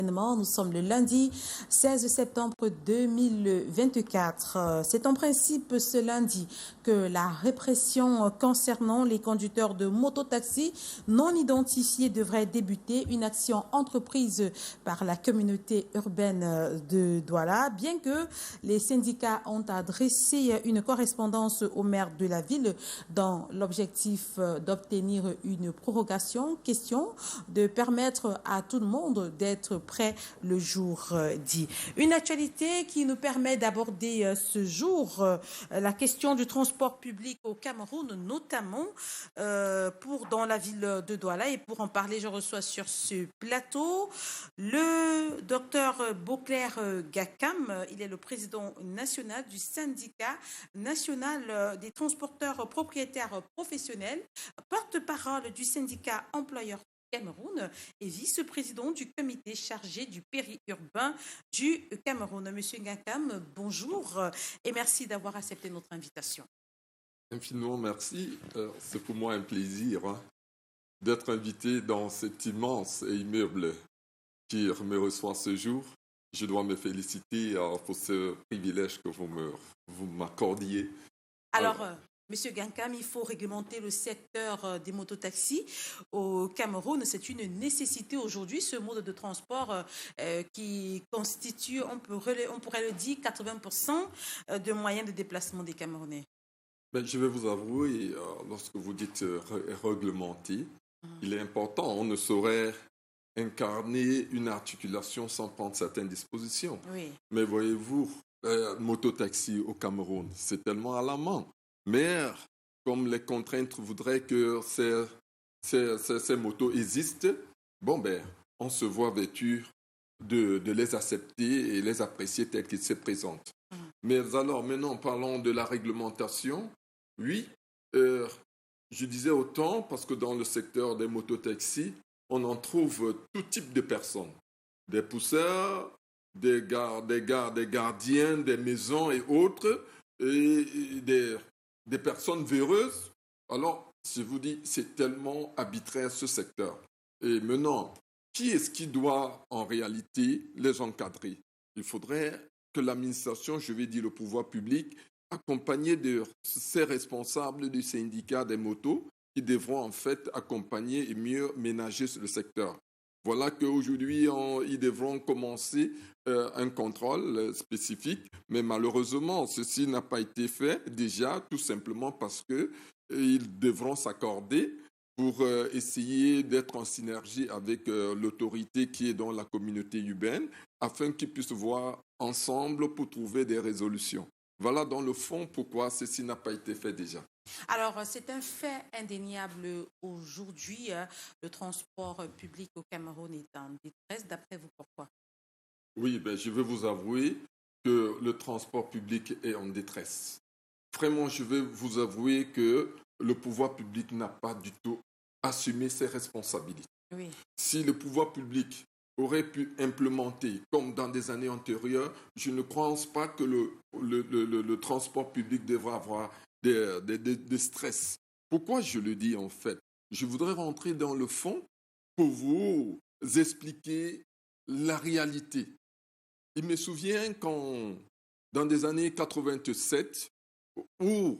Nous sommes le lundi 16 septembre 2024. C'est en principe ce lundi que la répression concernant les conducteurs de mototaxi non identifiés devrait débuter. Une action entreprise par la communauté urbaine de Douala, bien que les syndicats ont adressé une correspondance au maire de la ville dans l'objectif d'obtenir une prorogation. Question de permettre à tout le monde d'être prêt le jour dit. Une actualité qui nous permet d'aborder ce jour la question du transport public au Cameroun, notamment dans la ville de Douala. Et pour en parler, je reçois sur ce plateau le docteur Beauclerc Gakam. Il est le président national du syndicat national des transporteurs propriétaires professionnels, porte-parole du syndicat employeur Cameroun et vice-président du comité chargé du périurbain du Cameroun. Monsieur Gakam, bonjour et merci d'avoir accepté notre invitation. Infiniment merci. C'est pour moi un plaisir d'être invité dans cet immense immeuble qui me reçoit ce jour. Je dois me féliciter pour ce privilège que vous m'accordiez. Alors, Monsieur Gakam, il faut réglementer le secteur des mototaxis au Cameroun. C'est une nécessité aujourd'hui, ce mode de transport qui constitue, on pourrait le dire, 80% de moyens de déplacement des Camerounais. Je vais vous avouer, lorsque vous dites réglementer, il est important. On ne saurait incarner une articulation sans prendre certaines dispositions. Oui. Mais voyez-vous, mototaxi au Cameroun, c'est tellement alarmant. Mais comme les contraintes voudraient que ces motos existent, on se voit vêtu de les accepter et les apprécier tels qu'ils se présentent. Mais alors, maintenant, parlons de la réglementation. Oui, je disais autant parce que dans le secteur des mototaxis, on en trouve tout type de personnes. Des pousseurs, des gardiens, des maisons et autres, et des personnes véreuses. Alors, je vous dis, c'est tellement arbitraire ce secteur. Et maintenant, qui est-ce qui doit en réalité les encadrer? Il faudrait que l'administration, je vais dire le pouvoir public, accompagné de ces responsables du syndicat des motos qui devront en fait accompagner et mieux ménager le secteur. Voilà qu'aujourd'hui, ils devront commencer un contrôle spécifique, mais malheureusement, ceci n'a pas été fait déjà, tout simplement parce qu'ils devront s'accorder pour essayer d'être en synergie avec l'autorité qui est dans la communauté urbaine, afin qu'ils puissent voir ensemble pour trouver des résolutions. Voilà dans le fond pourquoi ceci n'a pas été fait déjà. Alors, c'est un fait indéniable aujourd'hui. Le transport public au Cameroun est en détresse. D'après vous, pourquoi? Oui, je vais vous avouer que le transport public est en détresse. Vraiment, je vais vous avouer que le pouvoir public n'a pas du tout assumé ses responsabilités. Oui. Si le pouvoir public aurait pu implémenter, comme dans des années antérieures, je ne pense pas que le transport public devra avoir des stress. Pourquoi je le dis en fait? Je voudrais rentrer dans le fond pour vous expliquer la réalité. Il me souvient quand, dans des années 87, où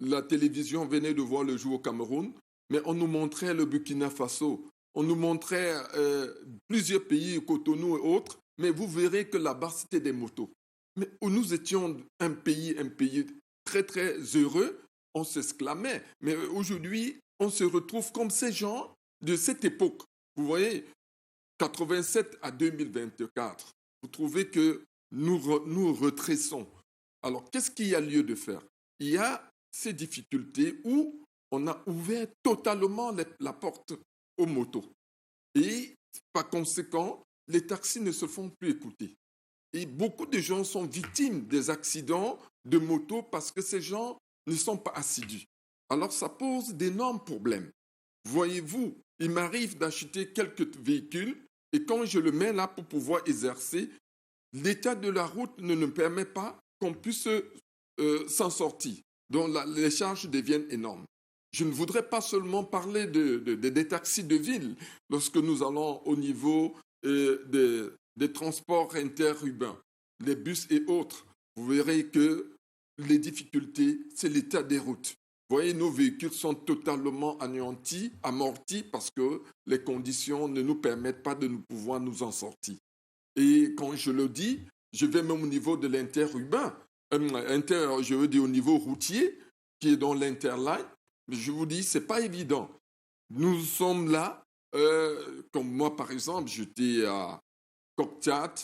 la télévision venait de voir le jour au Cameroun, mais on nous montrait le Burkina Faso, on nous montrait plusieurs pays, Cotonou et autres, mais vous verrez que là-bas, c'était des motos. Mais où nous étions un pays très, très heureux, on s'exclamait. Mais aujourd'hui, on se retrouve comme ces gens de cette époque. Vous voyez, 87 à 2024, vous trouvez que nous retressons. Alors, qu'est-ce qu'il y a lieu de faire? Il y a ces difficultés où on a ouvert totalement la porte aux motos. Et par conséquent, les taxis ne se font plus écouter. Et beaucoup de gens sont victimes des accidents de moto parce que ces gens ne sont pas assidus. Alors ça pose d'énormes problèmes. Voyez-vous, il m'arrive d'acheter quelques véhicules et quand je le mets là pour pouvoir exercer, l'état de la route ne nous permet pas qu'on puisse s'en sortir. Donc les charges deviennent énormes. Je ne voudrais pas seulement parler des taxis de ville. Lorsque nous allons au niveau des transports interurbains, les bus et autres, vous verrez que les difficultés, c'est l'état des routes. Vous voyez, nos véhicules sont totalement anéantis, amortis, parce que les conditions ne nous permettent pas de nous pouvoir nous en sortir. Et quand je le dis, je vais même au niveau de l'interurbain, je veux dire au niveau routier, qui est dans l'interline. Mais je vous dis, c'est pas évident. Nous sommes là, comme moi par exemple, j'étais à Coctiat,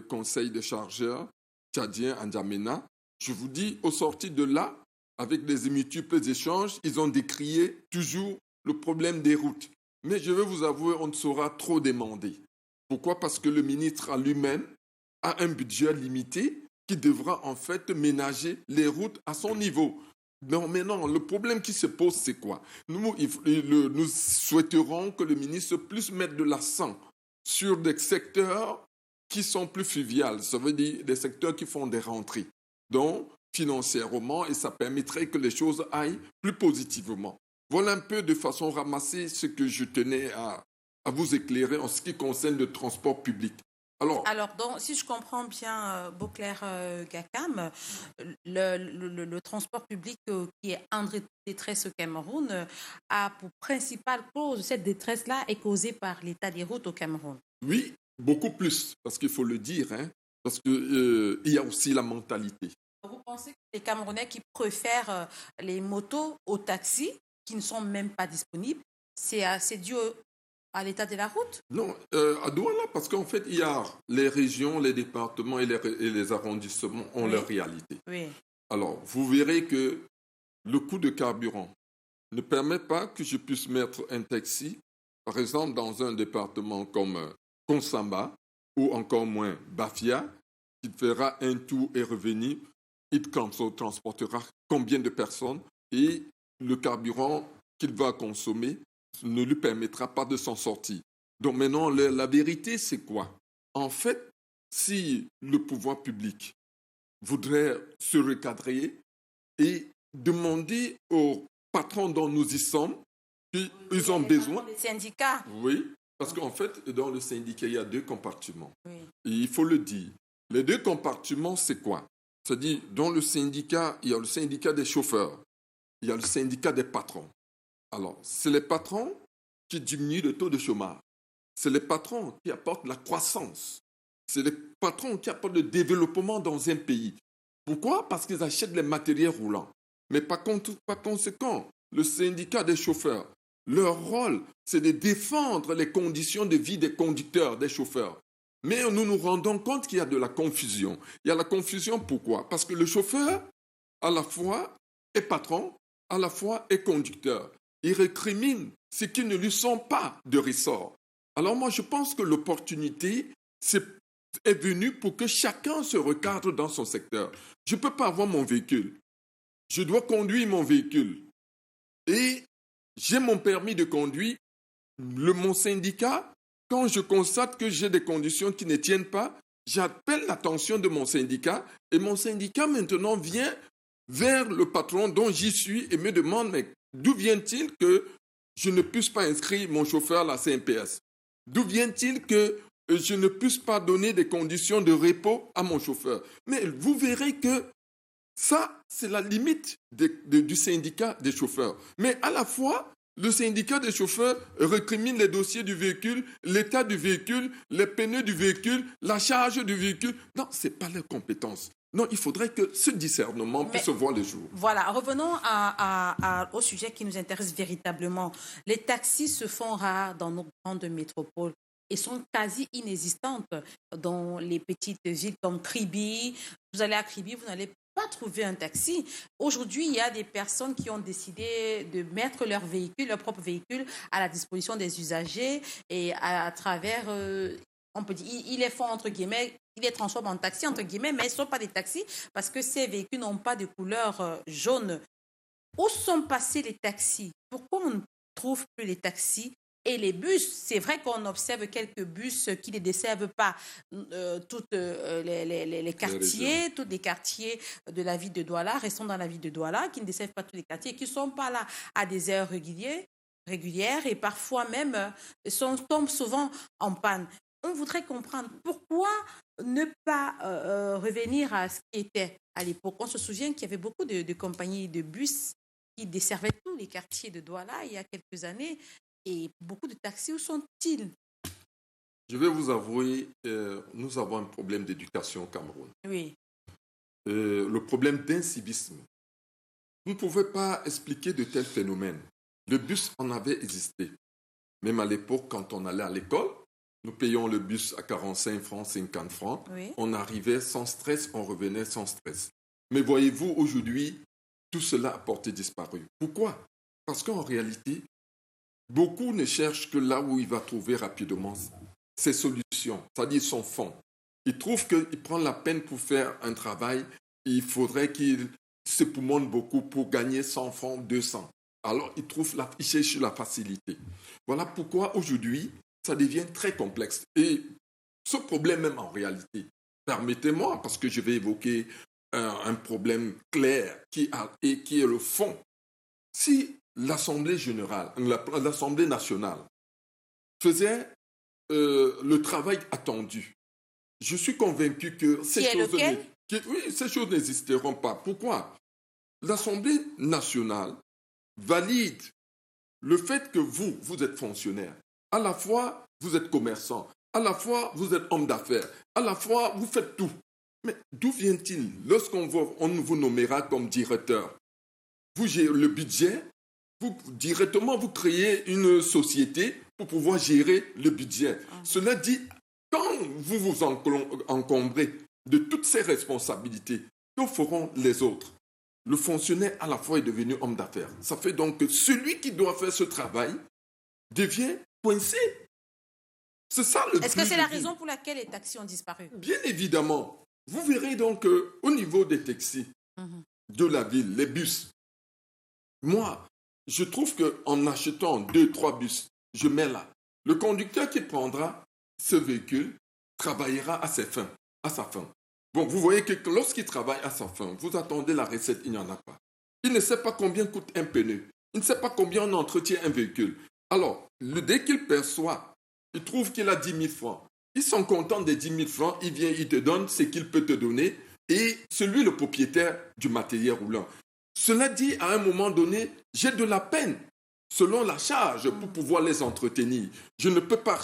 conseil des chargeurs, tchadien, à N'Djamena. Je vous dis, au sorti de là, avec des multiples échanges, ils ont décrié toujours le problème des routes. Mais je vais vous avouer, on ne saura trop demander. Pourquoi? Parce que le ministre en lui-même a un budget limité qui devra en fait ménager les routes à son niveau. Non, mais non, le problème qui se pose, c'est quoi? Nous souhaiterons que le ministre puisse mettre de l'accent sur des secteurs qui sont plus fluviales, ça veut dire des secteurs qui font des rentrées, donc financièrement, et ça permettrait que les choses aillent plus positivement. Voilà un peu de façon ramassée ce que je tenais à vous éclairer en ce qui concerne le transport public. Alors donc, si je comprends bien, Beauclerc Gakam, le transport public qui est en détresse au Cameroun a pour principale cause, cette détresse-là est causée par l'état des routes au Cameroun. Oui, beaucoup plus, parce qu'il faut le dire, hein, parce qu'il y a aussi la mentalité. Vous pensez que les Camerounais qui préfèrent les motos aux taxis, qui ne sont même pas disponibles, c'est dû à l'état de la route? Non, à Douala, parce qu'en fait, il y a les régions, les départements et les arrondissements ont leur réalité. Oui. Alors, vous verrez que le coût de carburant ne permet pas que je puisse mettre un taxi, par exemple, dans un département comme Konsamba ou encore moins Bafia, qui fera un tour et revenu. It transportera combien de personnes et le carburant qu'il va consommer ne lui permettra pas de s'en sortir. Donc maintenant, la vérité, c'est quoi? En fait, si le pouvoir public voudrait se recadrer et demander aux patrons dont nous y sommes, ils ont besoin... Les syndicats. Oui, parce qu'en fait, dans le syndicat, il y a deux compartiments. Oui. Et il faut le dire. Les deux compartiments, c'est quoi? C'est-à-dire, dans le syndicat, il y a le syndicat des chauffeurs, il y a le syndicat des patrons. Alors, c'est les patrons qui diminuent le taux de chômage. C'est les patrons qui apportent la croissance. C'est les patrons qui apportent le développement dans un pays. Pourquoi? Parce qu'ils achètent les matériels roulants. Mais par conséquent, le syndicat des chauffeurs, leur rôle, c'est de défendre les conditions de vie des conducteurs, des chauffeurs. Mais nous nous rendons compte qu'il y a de la confusion. Il y a la confusion pourquoi? Parce que le chauffeur, à la fois, est patron, à la fois est conducteur. Il récrimine ce qui ne lui sont pas de ressort. Alors moi, je pense que l'opportunité est venue pour que chacun se recadre dans son secteur. Je ne peux pas avoir mon véhicule. Je dois conduire mon véhicule. Et j'ai mon permis de conduire. Mon syndicat, quand je constate que j'ai des conditions qui ne tiennent pas, j'appelle l'attention de mon syndicat et mon syndicat maintenant vient vers le patron dont j'y suis et me demande mais d'où vient-il que je ne puisse pas inscrire mon chauffeur à la CNPS? D'où vient-il que je ne puisse pas donner des conditions de repos à mon chauffeur? Mais vous verrez que ça, c'est la limite du syndicat des chauffeurs. Mais à la fois, le syndicat des chauffeurs récrimine les dossiers du véhicule, l'état du véhicule, les pneus du véhicule, la charge du véhicule. Non, ce n'est pas leur compétence. Non, il faudrait que ce discernement puisse voir le jour. Voilà, revenons au sujet qui nous intéresse véritablement. Les taxis se font rares dans nos grandes métropoles et sont quasi inexistantes dans les petites villes comme Kribi. Vous allez à Kribi, vous n'allez pas trouver un taxi. Aujourd'hui, il y a des personnes qui ont décidé de mettre leur véhicule, leur propre véhicule, à la disposition des usagers et à travers, on peut dire, ils les font entre guillemets, ils les transforment en taxi entre guillemets, mais ils ne sont pas des taxis parce que ces véhicules n'ont pas de couleur jaune. Où sont passés les taxis? Pourquoi on ne trouve plus les taxis? Et les bus, c'est vrai qu'on observe quelques bus qui ne desservent pas tous les quartiers, tous les quartiers de la ville de Douala, restons dans la ville de Douala, qui ne desservent pas tous les quartiers, qui ne sont pas là à des heures régulières et parfois même tombent souvent en panne. on voudrait comprendre pourquoi ne pas revenir à ce qui était à l'époque. On se souvient qu'il y avait beaucoup de compagnies de bus qui desservaient tous les quartiers de Douala il y a quelques années. Et beaucoup de taxis, où sont-ils? Je vais vous avouer, nous avons un problème d'éducation au Cameroun. Oui. Le problème d'incivisme. Vous ne pouvez pas expliquer de tels phénomènes. Le bus en avait existé. Même à l'époque, quand on allait à l'école, nous payons le bus à 45 francs, 50 francs. Oui. On arrivait sans stress, on revenait sans stress. Mais voyez-vous, aujourd'hui, tout cela a porté disparu. Pourquoi? Parce qu'en réalité, beaucoup ne cherchent que là où il va trouver rapidement ses solutions, c'est-à-dire son fond. Il trouve qu'il prend la peine pour faire un travail, il faudrait qu'il se poumonne beaucoup pour gagner 100 francs, 200. Alors, il cherche la facilité. Voilà pourquoi aujourd'hui, ça devient très complexe. Et ce problème même en réalité, permettez-moi, parce que je vais évoquer un problème clair qui est le fond. Si l'Assemblée générale, l'Assemblée nationale faisait le travail attendu, je suis convaincu que ces choses n'existeront pas. Pourquoi? L'Assemblée nationale valide le fait que vous êtes fonctionnaire. À la fois, vous êtes commerçant. À la fois, vous êtes homme d'affaires. À la fois, vous faites tout. Mais d'où vient-il? Lorsqu'on vous nommera comme directeur, vous gérez le budget, directement, vous créez une société pour pouvoir gérer le budget. Cela dit, quand vous vous encombrez de toutes ces responsabilités, que feront les autres? Le fonctionnaire, à la fois, est devenu homme d'affaires. Ça fait donc que celui qui doit faire ce travail devient coincé. C'est ça le but. Est-ce que c'est la raison pour laquelle les taxis ont disparu? Bien évidemment. Vous verrez donc au niveau des taxis de la ville, les bus, moi, je trouve qu'en achetant 2, 3 bus, je mets là. Le conducteur qui prendra ce véhicule travaillera à sa fin. Bon, vous voyez que lorsqu'il travaille à sa fin, vous attendez la recette, il n'y en a pas. Il ne sait pas combien coûte un pneu. Il ne sait pas combien on entretient un véhicule. Alors, dès qu'il perçoit, il trouve qu'il a 10 000 francs. Ils sont contents des 10 000 francs, il vient, il te donne ce qu'il peut te donner et c'est lui le propriétaire du matériel roulant. Cela dit, à un moment donné, j'ai de la peine, selon la charge, pour pouvoir les entretenir. Je ne peux pas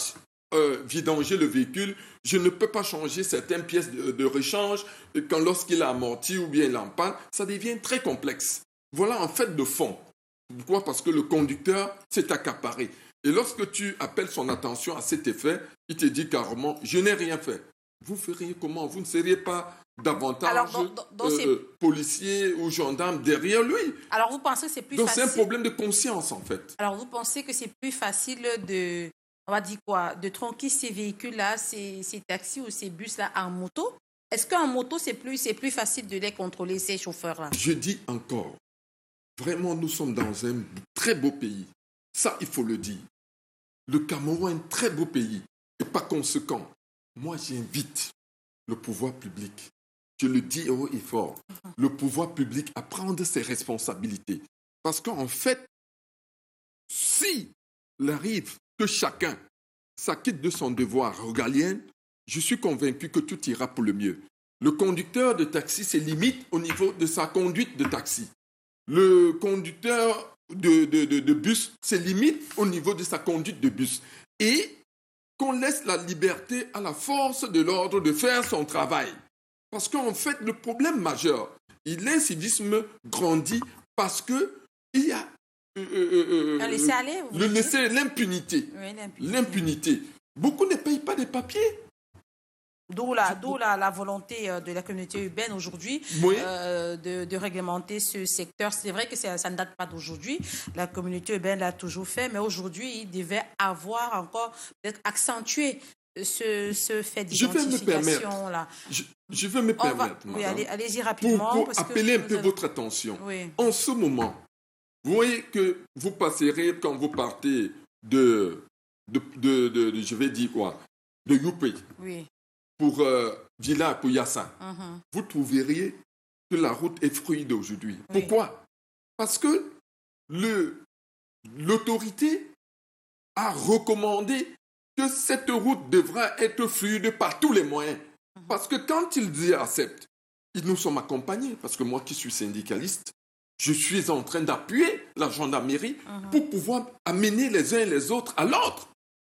vidanger le véhicule, je ne peux pas changer certaines pièces de rechange lorsqu'il a amorti ou bien il en panne, ça devient très complexe. Voilà en fait le fond. Pourquoi? Parce que le conducteur s'est accaparé. Et lorsque tu appelles son attention à cet effet, il te dit carrément, je n'ai rien fait. Vous feriez comment? Vous ne seriez pas davantage policier ou gendarme derrière lui. Alors vous pensez que c'est plus facile? facile? Donc c'est un problème de conscience en fait. Alors vous pensez que c'est plus facile de tronquer ces véhicules-là, ces taxis ou ces bus-là en moto? Est-ce qu'en moto, c'est plus facile de les contrôler, ces chauffeurs-là? Je dis encore, vraiment nous sommes dans un très beau pays. Ça, il faut le dire. Le Cameroun est un très beau pays. Et par conséquent, moi j'invite le pouvoir public, je le dis haut et fort, le pouvoir public à prendre ses responsabilités. Parce qu'en fait, s'il arrive que chacun s'acquitte de son devoir régalien, je suis convaincu que tout ira pour le mieux. Le conducteur de taxi se limite au niveau de sa conduite de taxi. Le conducteur de bus se limite au niveau de sa conduite de bus. Et qu'on laisse la liberté à la force de l'ordre de faire son travail. Parce qu'en fait, le problème majeur, l'incivisme grandit parce qu'il y a l'impunité. Oui, l'impunité. Beaucoup ne payent pas des papiers. D'où la volonté de la communauté urbaine aujourd'hui de réglementer ce secteur. C'est vrai que ça ne date pas d'aujourd'hui. La communauté urbaine l'a toujours fait, mais aujourd'hui, il devait avoir encore peut-être accentué ce fait d'identification-là. Je vais me permettre, oui, allez-y rapidement. Pour appeler un peu votre attention. Oui. En ce moment, vous voyez que vous passerez, quand vous partez de je vais dire quoi, de Youpé. Oui. Pour Villa Kouyassa, vous trouveriez que la route est fluide aujourd'hui. Oui. Pourquoi? Parce que l'autorité a recommandé que cette route devra être fluide par tous les moyens. Parce que quand ils y acceptent, nous sommes accompagnés. Parce que moi qui suis syndicaliste, je suis en train d'appuyer la gendarmerie pour pouvoir amener les uns et les autres à l'ordre.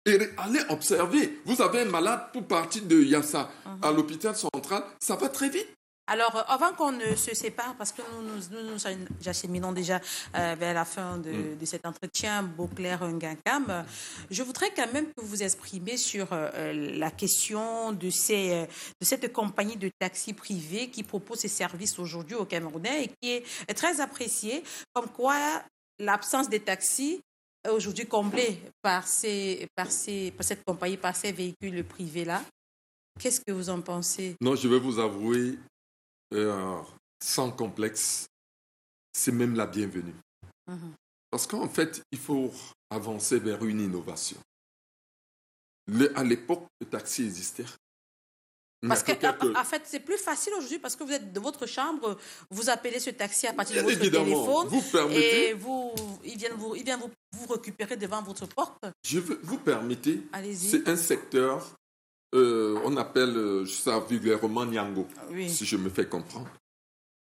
Et aller observer. Vous avez un malade pour partir de Yassa à l'hôpital central, ça va très vite. Alors, avant qu'on ne se sépare, parce que nous acheminons déjà vers la fin de cet entretien, Beauclerc Ngakam, je voudrais quand même que vous exprimiez sur la question de cette compagnie de taxi privés qui propose ses services aujourd'hui au Camerounais et qui est très appréciée, comme quoi l'absence des taxis est aujourd'hui comblée par cette compagnie, par ces véhicules privés-là. Qu'est-ce que vous en pensez? Non, je vais vous avouer, sans complexe, c'est même la bienvenue. Parce qu'en fait, il faut avancer vers une innovation. À l'époque, le taxi existait. Parce en fait, c'est plus facile aujourd'hui parce que vous êtes de votre chambre, vous appelez ce taxi à partir de votre téléphone vous permettez, et il vient vous récupérer devant votre porte. Vous permettez, allez-y. C'est un secteur, on appelle ça vulgairement Nyango, si je me fais comprendre.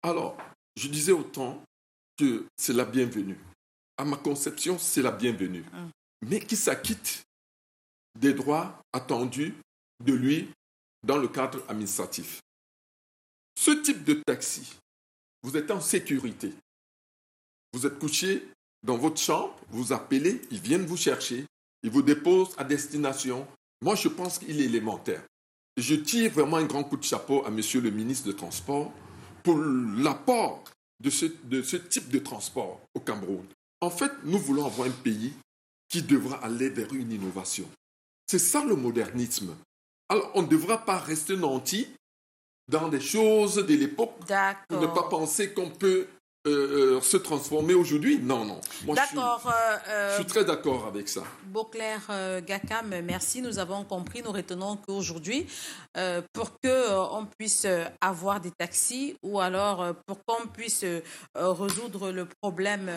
Alors, je disais autant que c'est la bienvenue. À ma conception, c'est la bienvenue. Mais qui s'acquitte des droits attendus de lui dans le cadre administratif. Ce type de taxi, vous êtes en sécurité. Vous êtes couché dans votre chambre, vous appelez, ils viennent vous chercher, ils vous déposent à destination. Moi, je pense qu'il est élémentaire. Je tire vraiment un grand coup de chapeau à monsieur le ministre des Transports pour l'apport de ce type de transport au Cameroun. En fait, nous voulons avoir un pays qui devra aller vers une innovation. C'est ça le modernisme. Alors, on ne devra pas rester nanti dans des choses de l'époque. D'accord. Ne pas penser qu'on peut se transformer aujourd'hui. Non, non. Moi, je suis très d'accord avec ça. Beauclerc Ngakam, merci. Nous avons compris, nous retenons qu'aujourd'hui, pour qu'on puisse avoir des taxis ou alors pour qu'on puisse résoudre le problème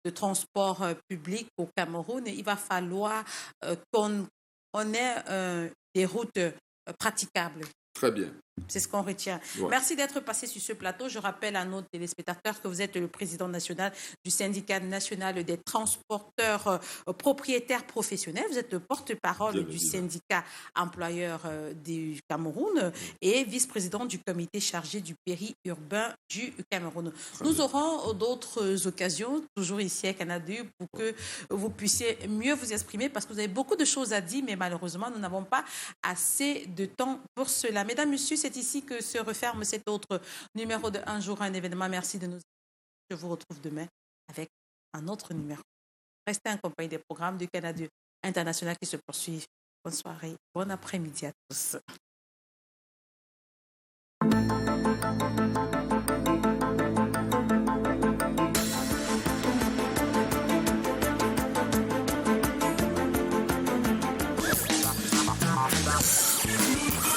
de transport public au Cameroun, il va falloir qu'on ait des routes praticables. Très bien. C'est ce qu'on retient. Ouais. Merci d'être passé sur ce plateau. Je rappelle à nos téléspectateurs que vous êtes le président national du syndicat national des transporteurs propriétaires professionnels. Vous êtes le porte-parole du syndicat employeur du Cameroun et vice-président du comité chargé du périurbain du Cameroun. Nous aurons d'autres occasions, toujours ici à Canada, pour que vous puissiez mieux vous exprimer parce que vous avez beaucoup de choses à dire, mais malheureusement, nous n'avons pas assez de temps pour cela. Mesdames, Messieurs, c'est ici que se referme cet autre numéro de Un jour, un événement. Merci de nous. Je vous retrouve demain avec un autre numéro. Restez en compagnie des programmes du Canada international qui se poursuivent. Bonne soirée, bon après-midi à tous.